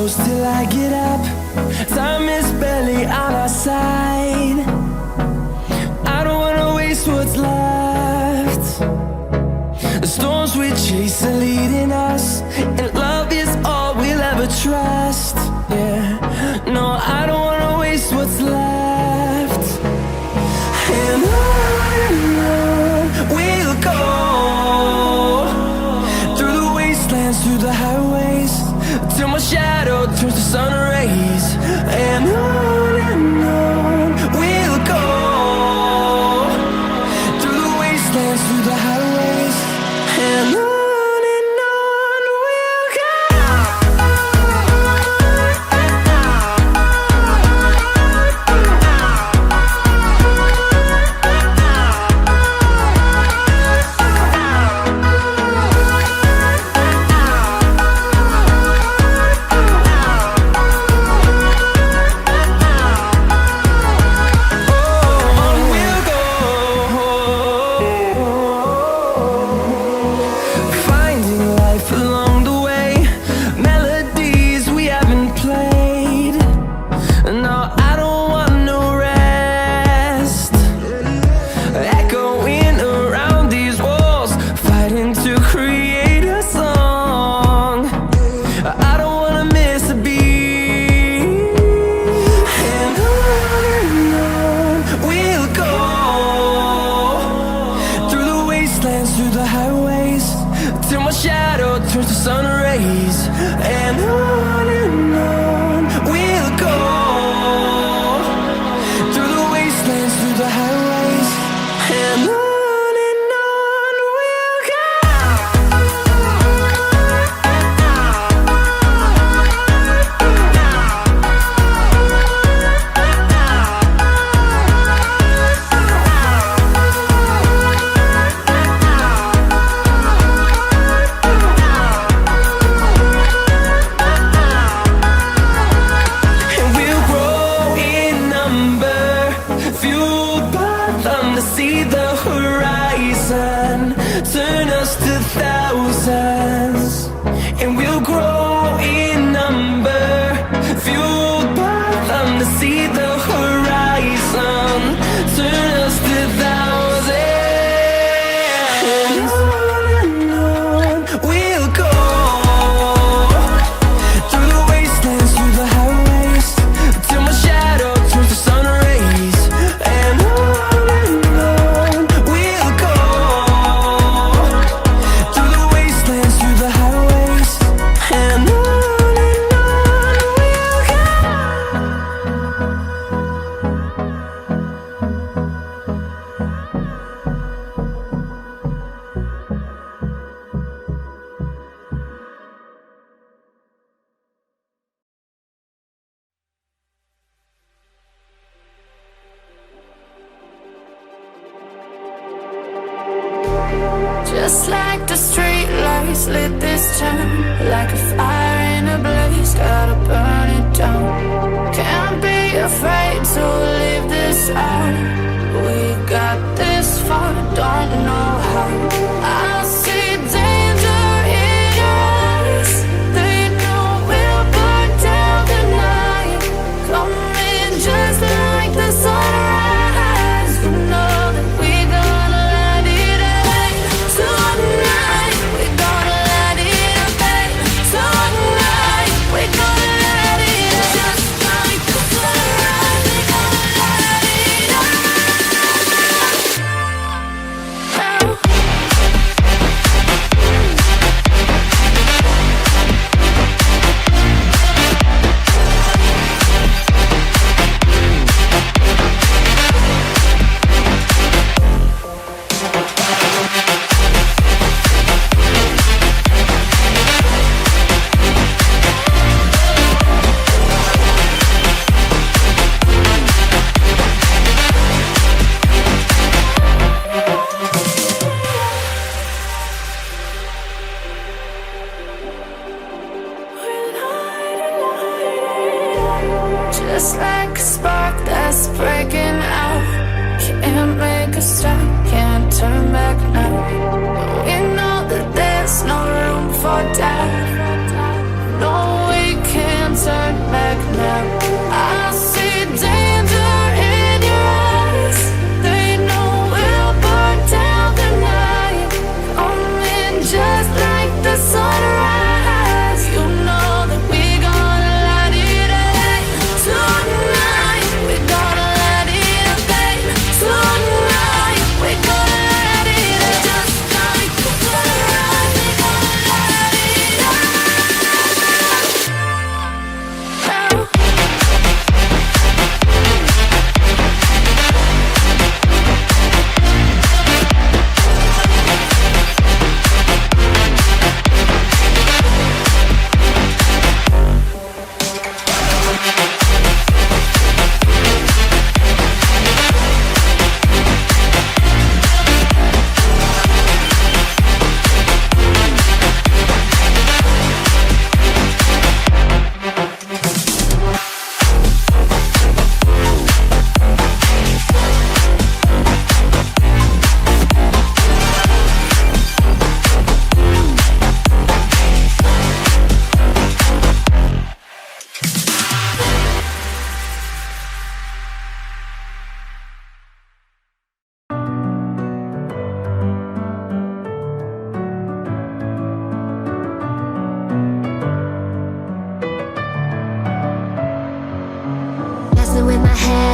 close till I get up. Time is barely on our side. I don't wanna waste what's left. The storms we chase are leading us, and love is all we'll ever trust. Yeah, no, I don't wanna waste what's left. And on we'll go, through the wastelands, through the highways, till my shadow turns to sun rays. And on we'll go, through the wastelands, through the highways, and on. Through the highways, till my shadow turns to sun rays. And on we'll go, through the wastelands, through the highways, and on. See the horizon turn us to thousands, and we'll grow in number, fueled by them. To see the horizon turn us to thousands, and on we'll go, through the wastelands, through the highways, till my shadow turns to sun rays. And just like the street lights lit this town, like a fire in a blaze, gotta burn it down. Can't be afraid to leave this out. We got this far, don't know how. I see danger in your eyes. They know we'll burn down the night. Coming just like the sunrise. You know that we gonna let it out. Tonight, we gonna let it out. Tonight, we gonna let it out. Just like the sunrise, we gonna let it out. Just like a spark that's breaking out. Can't make a stop, can't turn back now. We know that there's no room for doubt. No, we can't with my head